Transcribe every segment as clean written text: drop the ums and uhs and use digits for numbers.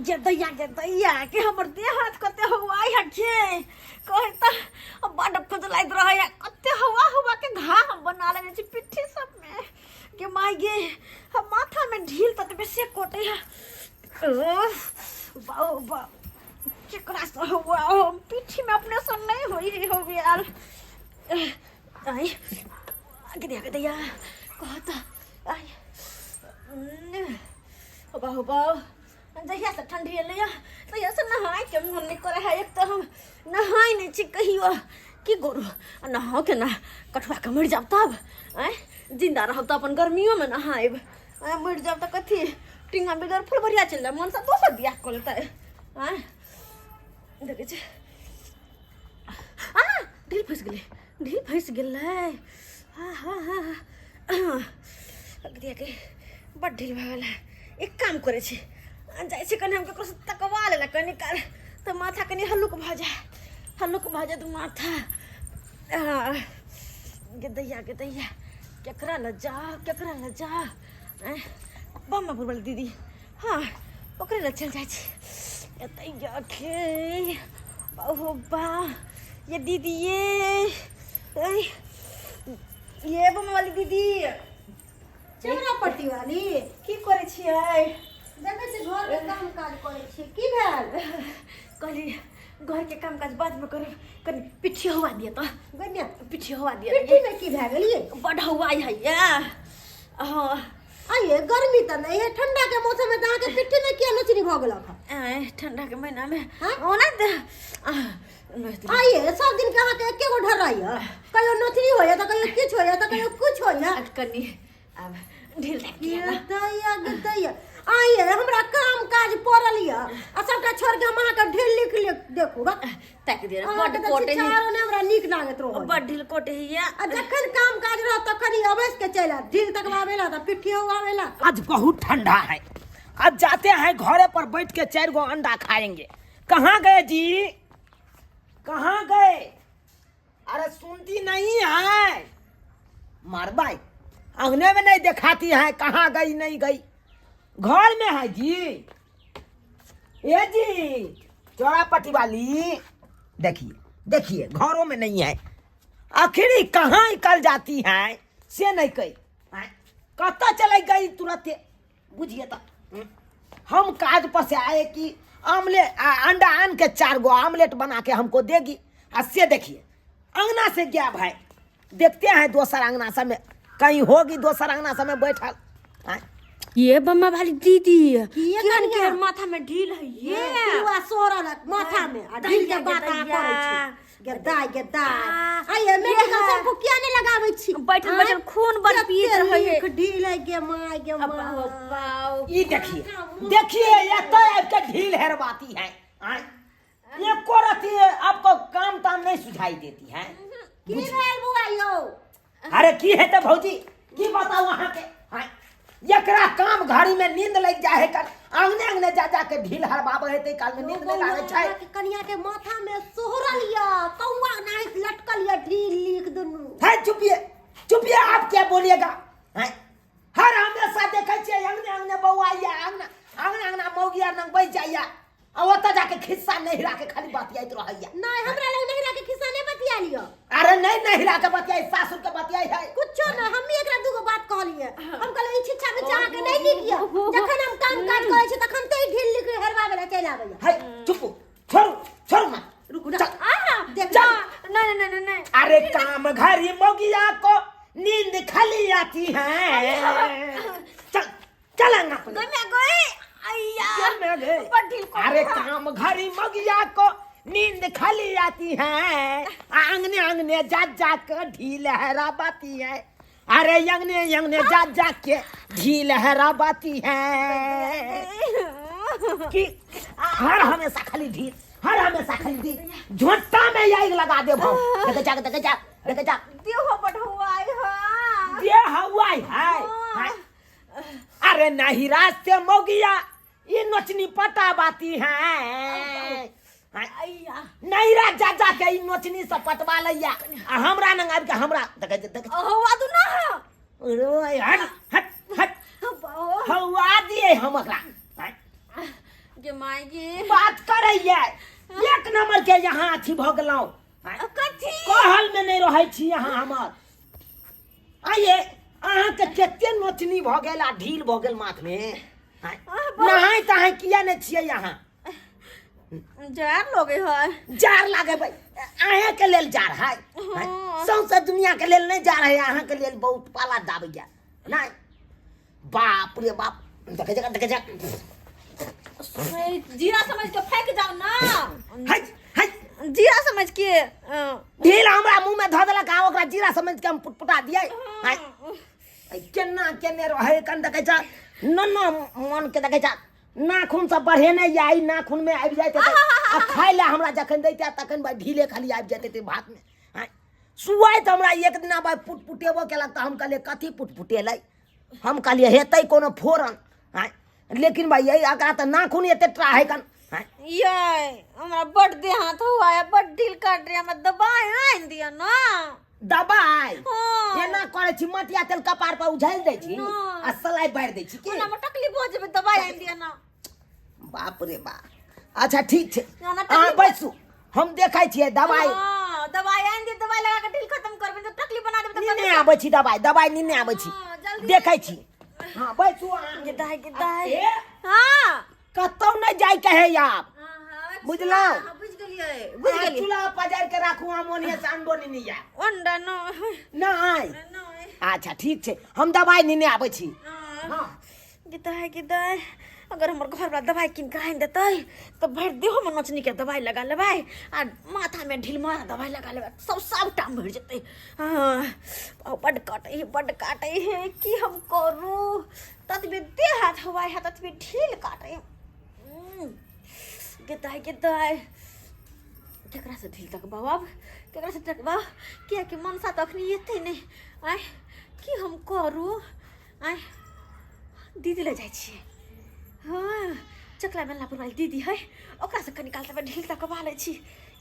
जदैया के हमर देह हाथ कते हवाई हटे कहता बड़ खुजलाइत रहे कते हवा के घाव बना लेने छी पिट्ठी सब में के माई गे हम माथा में ढील तत बेसे कोटे है बा केकरा से हुआ पिट्ठी में अपने से नहीं होई हो यार आई आगे दैया कहता आई हो जहिया से ठंडी एलैया तहिया से नहाय के मन नहीं करे है। एक तो हम नहाय नहीं छी कहियो की गोरू नहाओ के ना कठुआ के मर जाब तब जिंदा रहब तो अपन गर्मियों में नहाएब मर जाब तो कथी टिंगा बेगर फुल बढ़िया चल जाए मन से दोसर बियाह कर लेता है देखे छे ढील फंस गेलै दिया के बड़ ढील भगल है। एक काम करे छे जाए छे कने हम ककरो से तकवा लेला कनी काल तो माथा कनी हल्लुक भ जाए तो माथा के दैया केकरा ल जा बम्मा बुरबल दीदी हाँ ओकरे ल चल जाए छे दैया के बाहो बा ये दीदी ये बम्मा वाली दीदी चेहरा पट्टी वाली की करे छियै देखे से घर के काम काज करे छी की भेल कहली घर के काम काज बाद में करे कनी पिट्ठी हवा दिया तो गन्या पिट्ठी हवा दिया पिट्ठी में की भेल ये बड़ हवाई है या हां आइए गर्मी त नहीं है ठंडा के मौसम में जहाँ के पिट्ठी में किया नचनी भ गेल ठंडा के महीना में हाँ? ओना आइए सब दिन कहाँ के एके गो ढराइया कहियो नचनी होया त कहियो किछ होया त कहियो कुछ होया कनी अब ढील दैया आइए हमरा काम काज पड़ल या आ सबटा छोड़ के हम के ढील लिख देखू बा तक दे बड़ कोटे है चारों ने हमरा नीक लागत रहो बड़ ढील कोटे है या आ जखन काम काज रह तखन अवश्य के चला ढील तक आवेला त पिट्ठी आवेला आज बहुत ठंडा है। आज जाते हैं घरे पर बैठ के 4 गो अंडा खाएंगे। कहाँ गए जी कहाँ गए? अरे सुनती नहीं है मारबाई अंगने में नहीं दिखाती है कहाँ गई नहीं गई घर में है जी। ये जी चौरापट्टी वाली देखिए घरों में नहीं है आखिर कहाँ निकल जाती है से नहीं कही कत्ता चले गई तुरंत बुझिए तो हम काज पर से आए कि अंडा आन के 4 गो आमलेट बना के हमको देगी से देखिए अंगना से गया भाई देखते हैं दोसर अंगना से में कहीं होगी दोसर अंगना से में बैठल ये बम्मा वाली दीदी किया के माथा में ढील है ये पिलुआ सोरल माथा में आ ढील के बात आ करे छी गेदा आइए मेडिकल शैम्पू किया नहीं लगावे छी बैठल खून बड़ पीत रहे एक ढील है गे माय ये देखिए ये तो आपके ढील हेरवाती है ये कोरती है आपको काम नहीं सुझाई देती है की भेल बुआ यो अरे की है तो भौजी की बताओ वहां के एकरा काम घड़ी में नींद लग जाए कर अंगने जा के ढील हरबाबे है ते काल में नींद नहीं लागे छै कनिया के माथा में सोहरल या कौवा नाई लटकल या ढील लिख दुनु है चुपिए आप क्या बोलिएगा हैं हर हमेशा देखे छिए अंगने बौआ या अंगना मौगिया नंग बैठ जाइया आ ओता जाके खिस्सा नहीं हिला के खाली बतियाइत रहैया नहीं हमरा लग नहीं हिला के खिस्सा नहीं बतिया लियो अरे नहीं हिला के बतियाई सासुर के बतियाई है कुछो ना हम एकरा दुगो बात कहलिए हम कहले ई छिछा बिचा के नहीं लिखियो जखन हम काम काज करे छी तखन ते ढील लिख हरवा बेला चल आबैया है चुप छोड़ मत रुक ना देख नहीं अरे काम घरी मौगिया को नींद खाली आती है चल ना अरे काम घरी मगिया को नींद खाली आती है अंगने जा के ढील हराबाती है अरे अंगने जा के ढील हराबाती है कि हर हमेशा खाली ढील झोंटा में यही लगा दे भाव देखे जा देह बढ़वाई है अरे नहीं रास्ते मोगिया ये नचनी पटा बाती है नहीं राजा के ई नचनी से पटवा लैया हमरा नंग आबि के हमरा देख हवा दू ना ओए हट हवा दिए हम एकरा गे माय गे बात करैया एक नंबर के यहाँ अथी भ गेलौ कथी कहल में नहीं रहै छी यहाँ हमर आइए अहाँ के केते नोचनी भ गेल आ ढील भ गेल माथ में नहाय तहाय किया ने छियै यहाँ जार लगे है जार लागे भाई अहे के लेल जार है सौंसे दुनिया के लेल नहीं जार है अहाँ के लेल बहुत पाला दाबैया नहीं बाप रे बाप देखे जा जीरा समझ के फेंक जाओ ना हाय हाय जीरा समझ के ढील हमरा मुंह में ध देलक आ ओकरा जीरा समझ के हम पुटपुटा दियै हाय केना केने रहे कन देखे जा नन्ना मन के देखे जा नाखून सब बढ़े नहीं आई नाखून में आबि जाते आ खाय ले हमरा जखन दैते तखन भाई ढीले खाली आबि जाते ते भात में हाय सुआय त हमरा एक दिना भाई पुटपुटेबो केलक त हम कहले कथी पुटपुटेलै हम कहलिए हेतै कोनो फोरन हाय लेकिन भाई यही एकरा त नाखून एते ट्राहे कन ये हमरा बड़ देह हाथ हुआ है बड़ ढील काट रही हमरा दबाई आन दिया ना दबाई हाँ। एना करे छी मटिया तेल कपार पर उझैल दै छी हाँ। आ सलाई बार दै छी के ना तकलीफ हो जेबे दबाई आन दिया ना बाप रे बाप अच्छा ठीक छै ना अहाँ बैसू हम देखै छियै दवाई हां दवाई आन दे दवाई लगा के ढील खत्म करबे तो तकलीफ बना देबे तो निने आबै छी दवाई निने आबै छी हाँ, जल्दी देखै छी हां बैसू अहाँ के दाई ए, हां कतौ नहीं जाय कहे आप बुझलौ बुझ गेलिए चूल्हा पजार के राखू हम ओनिए से अंडो नहीं या अंडा न नहीं न अच्छा ठीक छै हम दवाई निने आबै छी हां गिदाई अगर हमर घर वाला दवाई किन के आन देतै तो भर देहो में नचनी के दवाई लगा लेबै आ माथा में ढील मारा दवाई लगा लेबै सब टाइम भर जेतै बड काटे है की हम करू ततबे देह हाथ हवाई है ततबे ढील काटे गिदाई केकरा से ढील तक बाबा केकरा से तक बा किया कि मनसा त अखनी एते नहीं आय की हम करू आय दीदी ले जाय छी हाँ चकला मेलापुर वाली दीदी है ओकरा से कनी काल तब ढील तक बा ले छी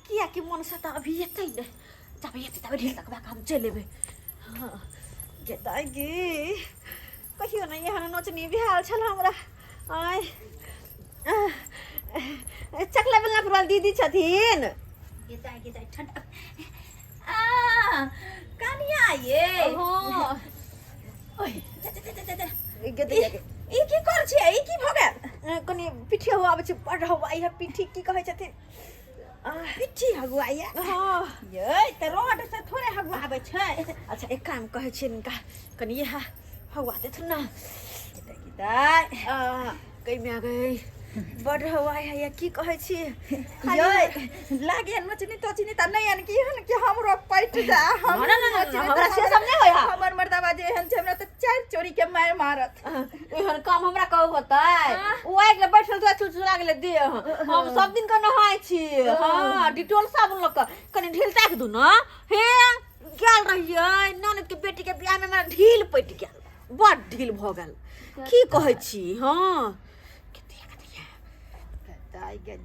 किया कि मनसा त अभी एते नहीं जब एते तब ढील तक बा काम चल लेबे हाँ गेताई गे कहियो नहीं यहाँ नोचनी बिहार छल हमरा आय चकला मेलापुर वाली दीदी छथिन गेताई ठंडा कनिया ये हाँ ओए गेताई ई की कर छी ई की भ गेल कनी पिठी हुआ आबै छै बड़ हुआ इहा पिठी की कहै छथिन पिठी हगुआ ये हाँ ये त रोड से थोड़े हगुआ आबै छै अच्छा एक काम कहै छियै इनका कनी यह हुआ देथुन ना गेताई कई में आ गई बड़ हुआ है या की कहै छी ये लागे नचनी तोचनी त नहीं अन की हन कि हमरो पैठ जा हम हमरा से सब नहीं होया हमर मर्दाबा जे हन छै हमरा त चार चोरी के मार मारत एहन काम हमरा कहू होतै ओ एक ले बैठल तो चुलचुला गेले दे हम सब दिन का नहाय छी हां डिटोल साबुन लक कनी ढील ताक दू ना हे गेल रहियै ननद के बेटी के बियाह में हमरा ढील पट गेल बड़ ढील भ गेल की कहै छी हां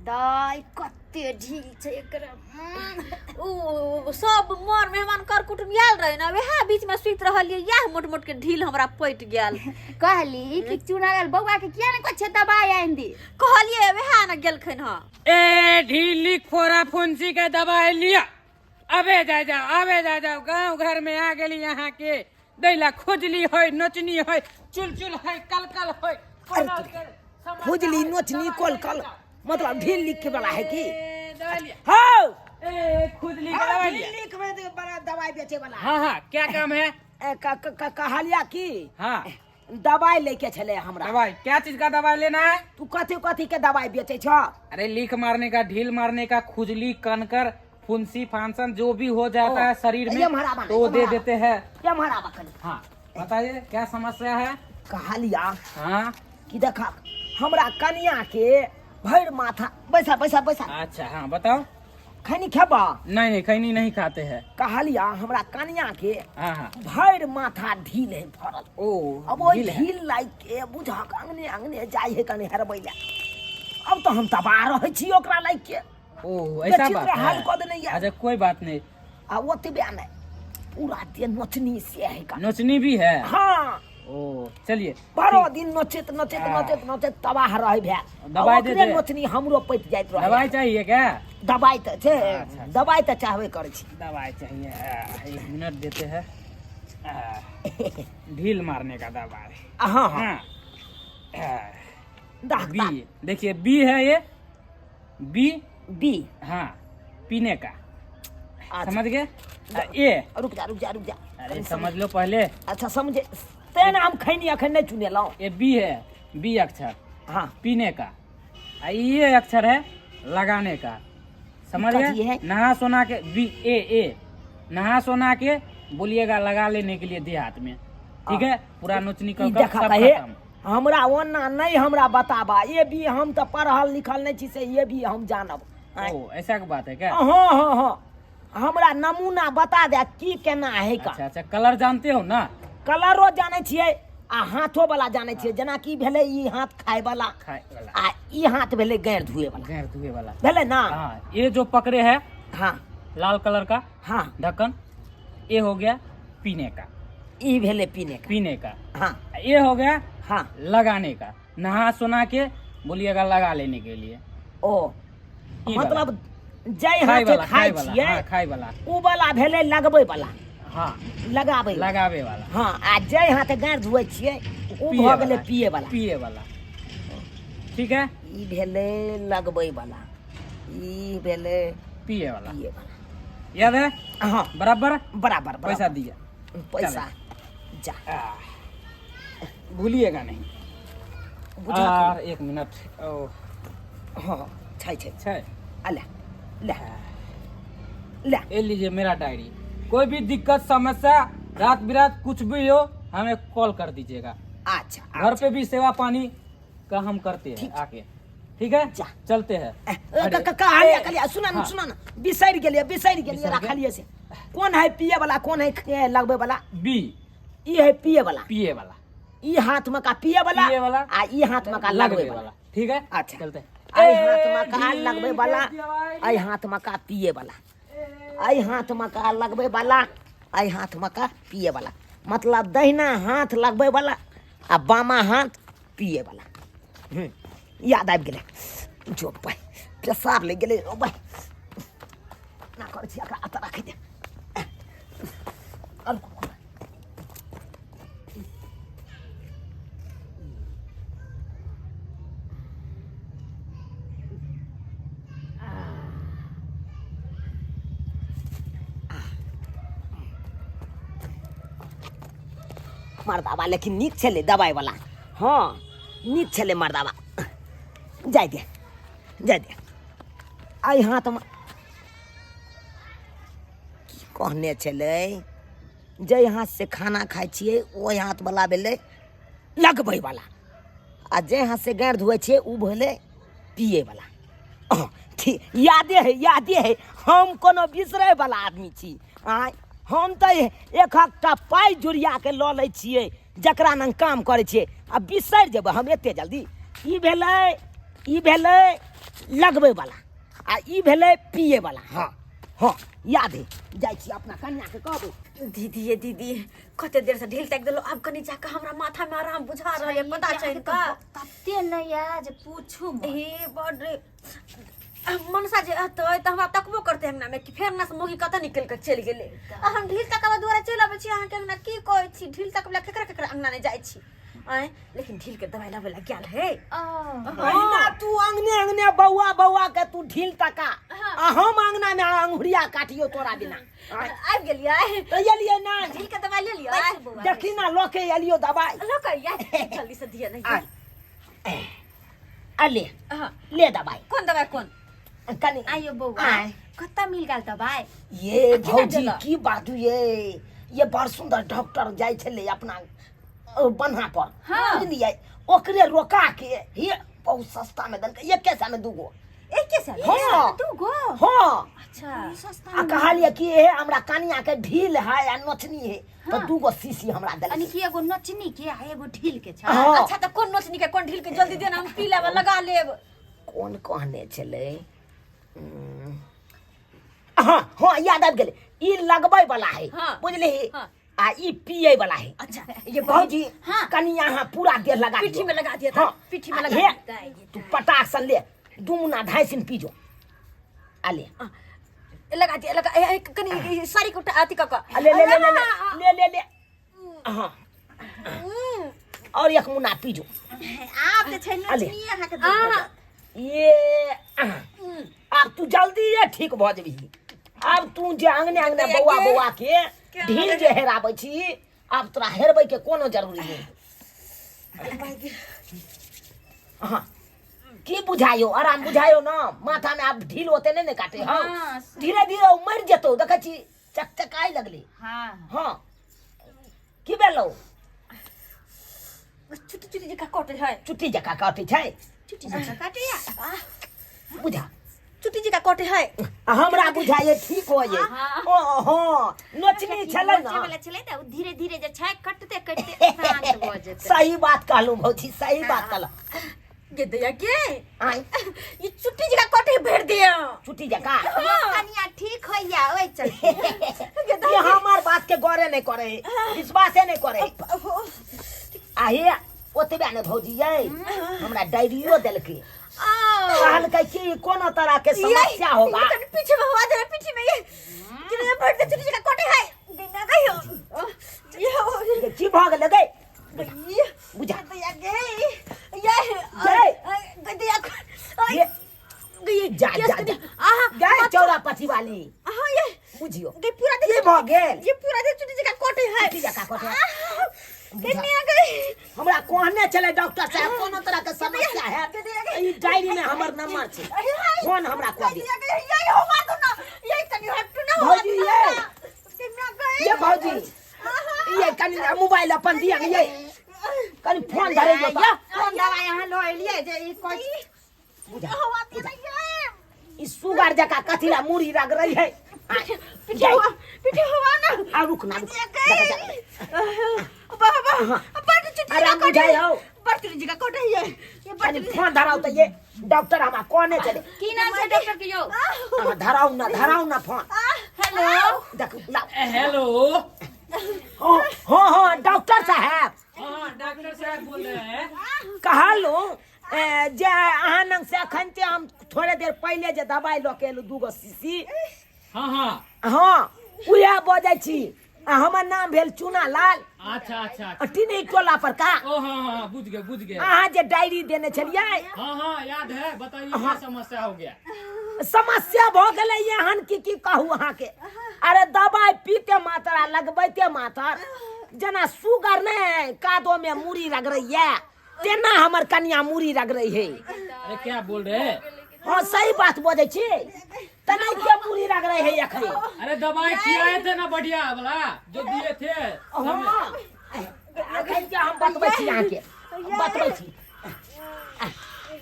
दाई कते ढील छै एकरा ओ सब मोर मेहमान कर कुटुम आयल रहे ना वह बीच में सुत रहलिए यह मोट मोट के ढील हमरा पट गेल कहली कि चुनाएल बौआ के किया ने कुछ दवाई आइन दी कहलिए वह ना गेलखिन ह ए ढीली फोरा फुंसी के दवाई लिया अबे जा जाओ गांव घर में आ गेली यहाँ के दैला खुजली होय नोचनी होय चुलचुल होय कलकल होय खुजली नोचनी कल मतलब ढील लिखे वाला है की हो ए खुजली का दवाई लिया लिख में बड़ा दवाई बेचे वाला हाँ क्या काम है कहलिया की हाँ दवाई लेके चले हमरा दवाई क्या चीज का दवाई लेना है तू कथी के दवाई बेचे छ अरे लीक मारने का ढील मारने का खुजली कनकर फुंसी फांसन जो भी हो जाता है शरीर ये में हमारा तो दे देते हैं ये हमारा बकली हाँ बताइए क्या समस्या है कहलिया हाँ कि देखा हमरा कन्या के भर माथा बैसा अच्छा हाँ बताओ खैनी खेबा नहीं खैनी नहीं खाते हैं कहलिया हमरा कन्या के हाँ हाँ भर माथा ढील है फरल ओ अब वो ढील है। ढील लाइक के बुझा अंगने जाय है कने हरबैला अब तो हम तबाह रहे छी ओकरा लाइक के ओ ऐसा बेचित्र बात हाल है कऽ देने या अच्छा कोई बात नहीं आ ओतबे नहीं पूरा दे नोचनी से है का नोचनी भी है हाँ ओ चलिए बारह दिन नोचैत नोचैत नोचैत नोचैत तबाह रह भेल। दवाई दे ओकरे दे। नोचनी हमरो पैत जाइत रहे। दवाई चाहिए क्या? दवाई तो छे, अच्छा। दवाई तो चाहबे करे छी। दवाई चाहिए, 1 मिनट देते हैं। ढील मारने का दवाई। हाँ हाँ हाँ दाह बी, देखिए बी है ये, बी। बी। हाँ पीने का, अच्छा। समझ गए? ए, रुक जा रुक जा रुक जा। अरे समझ लो पहले। अच्छा समझे, तेन हम खैनी अखन नहीं चुने लाऊं। ये बी है, बी अक्षर हाँ पीने का। ये अक्षर है लगाने का, समझ कथी है? गए? नहा सोना के बी ए नहा सोना के बोलिएगा लगा लेने के लिए देहात में, ठीक है? पूरा नोचनी का ई सब देखा कहे खत्म। हमरा ओना नहीं हमरा बताबा, ये भी हम तो पढ़ल लिखल नहीं छी से ये भी हम जानब। ओ ऐसा की बात है क्या? हाँ हाँ हाँ हमरा नमूना बता दे की केना है का। अच्छा अच्छा, कलर जानते हो ना? कलरो जाने छियै आ हाथो वाला जाने छियै। जेना कि भेलै ई हाथ खाए वाला खाए वाला, आ ई हाथ भेलै गैर धुए वाला, गैर धुए वाला। भेलै ना? हाँ, ये जो पकड़े है हाँ लाल कलर का हाँ ढक्कन, ये हो गया पीने का। ई भेलै पीने का। पीने का। हाँ ये हो गया हाँ लगाने का, नहा सोना के बोलिएगा लगा लेने के लिए। ओ ई मतलब जय खाए हाथे वाला, खाए खाए वाला, छियै हाँ, खाए वाला। उ वाला भेलै लगबै वाला, हाँ लगाबै वाला। लगावे वाला। हाँ आ जय हाथे गैर धुए छियै उ पिए भऽ गेलै वाला, पिए वाला। पिए वाला, ठीक है? ई भेलै लगबै वाला, ई भेलै पिए वाला, पिए वाला। याद है? हाँ बराबर। बराबर पैसा बराबर। दिया, पैसा जा भूलिएगा नहीं। बुझा और 1 मिनट। ओ हाँ छै छै छै। ले ले ले ये लीजिए मेरा डायरी। कोई भी दिक्कत समस्या रात बिरात कुछ भी हो हमें कॉल कर दीजिएगा। अच्छा घर पे भी सेवा पानी का हम करते हैं ठीक। आके, ठीक है? जा। चलते हैं। अरे, कहानिया ए, कलिया सुना ना हाँ। सुना ना बिसरि गेलिए बिसरि गेलिए बिसरि रखलिए से। कौन है पिए वाला कौन है लगबै वाला? बी ई है पिए वाला, पिए वाला, ई हाथ में का पिए वाला पिए वाला, आ ई हाथ में का लगबै वाला। ठीक है? अच्छा। चलते हैं। आई हाथ में का ढील लगबै वाला, दे दिया भाई। आई हाथ में का पिए वाला, आई हाथ में का लगबै वाला, आई हाथ में का पिए वाला। मतलब दहिना हाथ लगबै वाला आ बामा हाथ पिए वाला। याद आबि गेलै। जो भाई पेशाब लग गेलै ओ भाई ना करै छी एकरा अत राखि दे। मर्दावा लेकिन नीक छलै दवाई वाला। हाँ नीक छलै मर्दावा। जाय दे जाय दे। आई हाथ में की कहने छलै, जय हाथ से खाना खाइ छियै ओहि हाथ वाला भेलै लगबै वाला, आ जय हाथ से गाँठ धोए छियै उ भेलै पिए वाला। ठीक यादे है हम कोनो बिसरै वाला आदमी छी। आय हम तऽ एकटा पाइ जोड़िया के लऽ लै छियै जकरा लग काम करै छियै आ बिसरि जेबै हम एते जल्दी? ई भेलै लगबै वाला आ ई भेलै पिए वाला। हाँ हाँ याद है। जाइ छी अपना कन्या के कहबै। दीदी ये दीदी कते देर से ढील तक देलो, अब कनी जाके हमरा माथा में आराम बुझा रहल है, पता चल का? तते नहीं है जे पूछू मत। हे बड मनसा जे अतै त हमरा तकबो करते अंगना में कि फेर ना से मोगी कत निकल के चल गेले। हम ढील तक दुआरे चल आबै छी अहाँ के अंगना की कहै छी, ढील तक वाला केकरा अंगना ने जाइ छी। आय लेकिन ढील के दवाई लावे ला गेल है। अहिना तू अंगने बौआ के तू ढील तका आ हम अंगना में अंगुरिया काटियो तोरा बिना। आबि गेलियै तो एलियै ना ढील के दवाई ले लिया। देखी ना लोके एलियो दवाई। लो कहिया जल्दी से दिया नहीं। अले हां ले दवाई। कौन दवाई कौन? कनी आइयो बउआ आय। कत्ता मिल गेल दवाई? ये कितना भौजी देला? की बात ये बड़ सुंदर डॉक्टर जाय छले अपना बन्हा पर। हाँ। बुझलियै ओकरे रोका के हे बहुत सस्ता में दन के 1 में 2 गो। एके से हाँ। 2 गो? हाँ अच्छा सस्ता आ कहलिए कि हे हमरा कनिया के ढील है आ नोचनी है तो हाँ। 2 गो शीशी हमरा अनि देलकै। कि एगो नचनी के आ एगो ढील के छ? हाँ। अच्छा तो कौन नोचनी के कौन ढील के जल्दी देना, हम पी लेब लगा लेब। कौन कहने छलै? हाँ हाँ याद आबि गेलै। ई लगबै वाला है हाँ। बुझली? हाँ। आ ई पिए वाला है। अच्छा ये भौजी हाँ। कनी यहाँ पूरा देर लगा पीठी दियो। में लगा दिया था, हाँ। पीठी में आ, लगा ले, दिया है ये। तू पटाख सन ले 2 मुना 2.5 सिन पी जो। आ ले लगा दिया लगा कनी सारी को आती का आ, ले ले ले ले ले ले ले हाँ और 1 मुना पी जो। आप तो छै अले। नचनी अहाँ के दूध ये अब तू जल्दी ये ठीक भ जेबी। अब तू जे अंगने बौआ बौआ के ढील जे हेराबै छी, अब तोरा हेरबै के कोनो जरूरी नहीं। हाँ की बुझायो, आराम बुझायो ना, माथा में अब ढील होते नहीं ने काटे। हाँ धीरे धीरे उ मर जेतो, देखे छी चकचकाई लगली। हाँ हाँ की भेलो, छुट्टी छुट्टी जका कटे है, चुट्टी जका काटे छै, छुट्टी से काटिया बुझा छुट्टी जका कटे है। हमरा बुझाइए ठीक हो जे। हाँ नोचनी छलै बच्चे ना। वाला चले त धीरे धीरे जे छै कटते कटते शांत भ जेते। सही बात कहलू भौजी, सही बात कहलू। गे दया के आई ये छुट्टी जका कटे भेड़ दिया। छुट्टी जका कनिया ठीक होइया ओइ चलते ये हमार बात के गौरे नहीं करे, विश्वासे नहीं करे। आहे ओतबे ने भौजी ये हमरा डायरियो देलके, कहल के कि कोनो तरह के समस्या होगा। पीछे में हवा दे रहा, पीछे में ये किने भेड़ दे छुट्टी जका कटे है। दिना गयो ये की भ गेल गई ये बुझा दया के ये ये जा जा जा आहा गए चौरा पथी वाली आहा ये बुझियो ये पूरा दे ये भ गेल ये पूरा दे छुट्टी जका कटे है। छुट्टी जका कटे है। किने गई हमरा कहने चले डॉक्टर साहब कोनो तरह के समस्या है, ई डायरी में हमर नंबर छै, फोन हमरा कह दे। ये होगा तो ना ये तनी हट ना भौजी ये किने गई ये भौजी ये कनी मोबाइल अपन दिया ये कनी फोन धरे जो या कौन दवा यहाँ लो लिए जे ई कोई बुझा हवा दे रही है। ई सुगर जका कथिला मुड़ी रग रही है। पीछे हवा ना आ रुक ना बाबा बड़ छुट्टी आराम जका बुझाई हो बड़ छुट्टी जका कटे है। ये बड़ कनी फोन धराओ त ये डॉक्टर हमरा कहने चले। की नाम छै डॉक्टर के यो धराओ ना फोन। हेलो देख ला हेलो। हाँ डॉक्टर साहब हाँ डॉक्टर साहब बोल रहे हैं। कहलू जे अहाँ नंग से अखनते हम थोड़े देर पहले जे दवाई ल के एलू 2 शीशी। हाँ हाँ हाँ उहे बजै छी, हमर नाम भेल चूना लाल, अच्छा अच्छा। टिनी टोला पर का। ओ हाँ हाँ बुझ गए। अहाँ जे डायरी देने छलियै, हाँ हाँ याद है, बताइए क्या समस्या हो गया। समस्या भ गेलै एहन की कहू अहाँ के। अरे दवाई पीते मात्रा लगबैते मात्र जना सुगर ने कादो में मुड़ी रगड़ैया, तेना हमर कन्या मुड़ी रगड़ै है। अरे क्या बोल रहे हैं? हाँ सही बात बोझे छी, तना के मुड़ी रगड़ै है अखन। अरे दवाई खिलाए थे ना बढ़िया वाला जो दिए थे। हाँ अखन के हम बतबै छी अहाँ के, बतबै छी।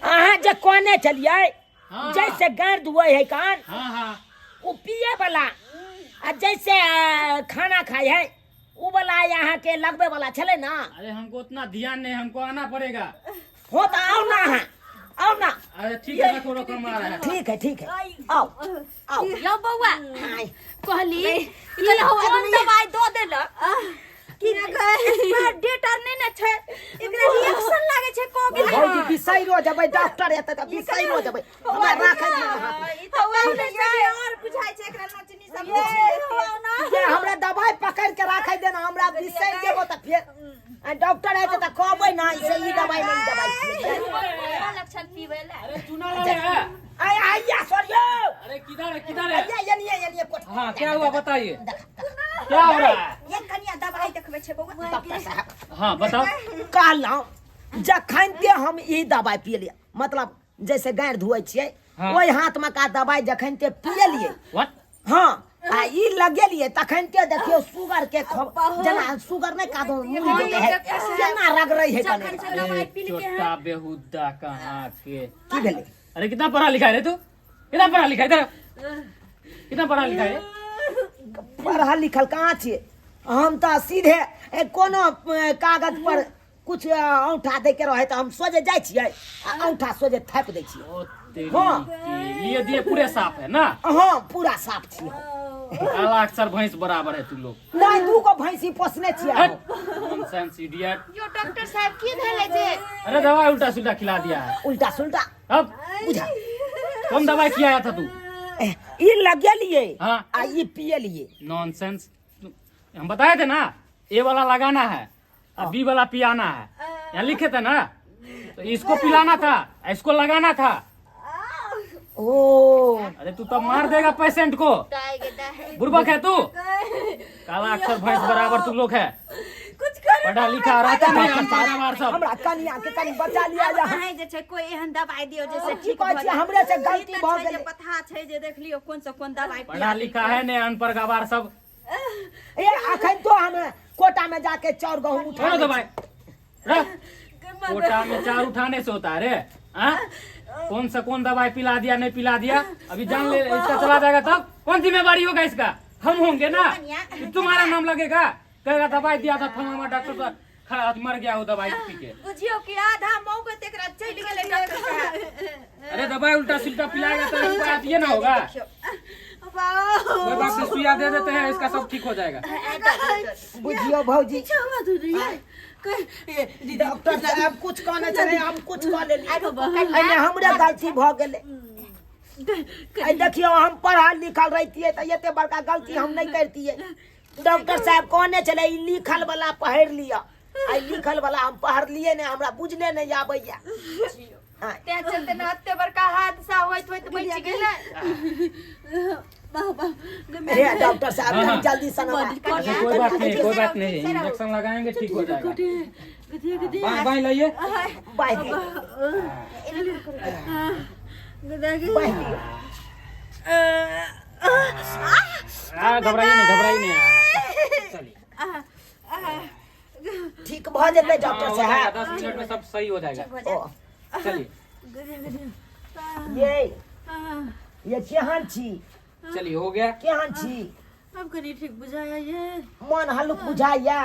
अहाँ जे कहने चलिए हाँ। जैसे गार धुए है कान हाँ हाँ वो पिए वाला, आ जैसे खाना खाए है वो वाला यहाँ के लगबे वाला चले ना। अरे हमको उतना ध्यान नहीं, हमको आना पड़ेगा। हो तो आओ ना है, आओ ना। अरे ठीक है, रखो रखो हमारा है। ठीक है आओ आओ। यो बौआ हाय कहली ई कौन दवाई दो देलक कि गई डेट आर नहीं ना छै, एकरा रिएक्शन लागे छै को गेल। भौजी बिसैरो जबै, डॉक्टर एतै त बिसैरो जबै, हमरा राखै दियौ अहाँ के। ई तो और बुझाई छै एकरा नचनी सब ना। जे हमरा दवाई पकड़ के राखै देना, हमरा बिसैर जेबो त फिर डॉक्टर एतै त कहबै ना से ई दवाई नहीं दवाई। लक्षण पीवेला अरे चूना लाले है। आय आया सरियो। अरे किधर है? ये कोठ। हाँ क्या हुआ बताइए, क्या हो रहा है? ये कनिया दवाई देखबै छै बौआ। डॉक्टर साहब हाँ बताओ। कहलहुँ जखन के हम ई दवाई पियलियै, मतलब जैसे गार धुए छियै हाँ। ओहि हाथ में का दवाई जखन के पियलियै, व्हाट? हाँ आ ई लगेलियै तखन के देखियो सुगर के जना सुगर नहीं का दो मुड़ी देते है केना रगड़ै है कने। अरे छोटा बेहुदा कहाँ के। की भेलै? अरे कितना पढ़ा लिखा है रे तू? कितना पढ़ा लिखा है इधर? कितना पढ़ा लिखा है? पढ़ल लिखल कहाँ छियै हम, तो सीधे कोनो कागज पर कुछ औंठा दे के रहे तो हम सोझे जाइ छियै आ औंठा सोझे थापि दै छियै। ओ तेरी हाँ। की, ये दिए पूरे साफ है ना? हाँ पूरा साफ छियै हम। काला अक्षर भैंस बराबर है तू लोग। नहीं तू को भैंसी पोसने छिया नॉनसेंस इडियट। यो डॉक्टर साहब की धैले जे अरे दवाई उल्टा सुल्टा खिला दिया है। उल्टा सुल्टा अब बुझा कौन दवाई खिलाया था तू? ये लगे लिए हाँ। आ ये पिए लिए। नॉनसेंस। हम बताए थे ना ए वाला लगाना है और बी वाला पियाना है, यहाँ लिखे थे ना। तो इसको पिलाना था, इसको लगाना था। ओ अरे तू तब मार देगा पेशेंट को। बुर्बक है तू। काला अक्षर भैंस बराबर तू लोग है। कुछ कर पढ़ा लिखा रहता नहीं हम सब। हमरा कनिया के कनी बचा लिया जा। अहाँ जे छै कोई एहन दवाई दियो जैसे की ठीक कहै भ छी जाय। हमरे से गलती ई तऽ भ छै जे गेलै। पता छै जे देख लियो कोन से कोन दवाई पढ़ा लिखा है ने अनपढ़ गवार सब। ए अखन तो हम कोटा में जाके चाउर गहूं उठा छोड़ो दवाई। कोटा में चार उठाने से होता है रे। हाँ? कौन सा कौन दवाई पिला दिया नहीं पिला दिया अभी जान ले। इसका चला जाएगा तब कौन जिम्मेवारी होगा इसका? हम होंगे ना। तुम्हारा नाम लगेगा, कहेगा दवाई दिया था फलाना डॉक्टर तो मर गया हो दवाई पी के। बुझियो कि आधा मौके तेकरा चल गेलै डॉक्टर साहब। अरे दवाई उल्टा सिल्टा पिलाएगा तो इस बात ये ना होगा। कोई बात नहीं, सुइया दे देते हैं, इसका सब ठीक हो जाएगा। बुझियो भौजी छावा तू रे डॉक्टर साहब कुछ कहने चले हम कुछ कह लेली। एने हमरे गलती भ गेलै। आई देखियो हम पढ़ल लिखल रहतिए त एते बड़का गलती हम नहीं करतिए। डॉक्टर साहब कहने चले ई लिखल वाला पढ़ लिया। आई लिखल वाला हम पढ़ लिए ने हमरा बुझले नहीं आबैया। ते चलते न एते बड़का हादसा होइत होइत बच गेलै। बाबा अरे डॉक्टर साहब हाँ। जल्दी से अच्छा कोई बात नहीं, कोई बात नहीं, इंजेक्शन लगाएंगे ठीक हो जाएगा। बाई बाई लाइए। बाय दियो बाय दियो। घबराइए नहीं चलिए। ठीक भ जेतै डॉक्टर साहब। 10 मिनट में सब सही हो जाएगा। ओ चलिए ये केहन छी? चलिए हो गया। केहन छी? अब कनी ठीक बुझाया ये मन हल्लुक बुझाइया।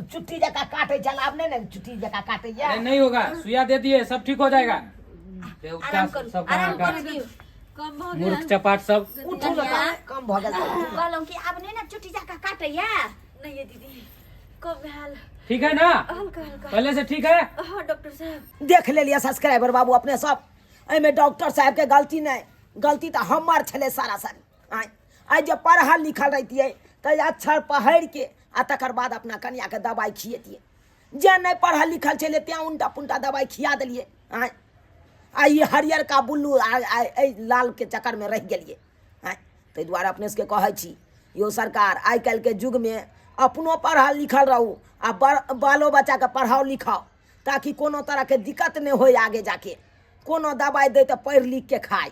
चुट्टी जका काटे चलाब नहीं ना चुट्टी जका काटे या। अरे नहीं होगा, सुइया दे दिए सब ठीक हो जाएगा। आराम करू, आराम कर दियो। कम हो मूर्ख चपाट सब। उठू ना कम भ गेल। कहलौं कि आब नहीं ना चुटी जाका काटैया। नहीं ये दीदी कम भेल ठीक है ना? हल्का हल्का। पहले से ठीक है। हाँ डॉक्टर साहब देख ले लिया सब्सक्राइबर बाबू अपने सब। एमे डॉक्टर साहब के गलती नहीं, गलती तो हमार छले सारा सारी। आई जब पढ़ल लिखल रहतिए तो अक्षर पढ़ के आ तकर बाद अपना कन्या के दवाई खिएतिए। जे नहीं पढ़ल लिखल छले त्या उल्टा पुल्टा दवाई खिया दिलिए। आई हरियर का बुल्लू लाल के चक्कर में रह गेलिए। ताहि दुआरे अपने सबके कहै छी यो सरकार आइ काल्हि के युग में अपनो पढ़ल लिखल रहू आ बालो बच्चा के पढ़ाओ लिखाओ ताकि कोनो तरह के दिक्कत नहीं हो आगे जाके। कोनो दवाई दे तो पढ़ लिख के खाए,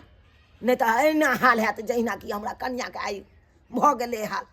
नहीं तो एना हाल है जहिना कि हमरा कन्या के आई भ गेलै हाल।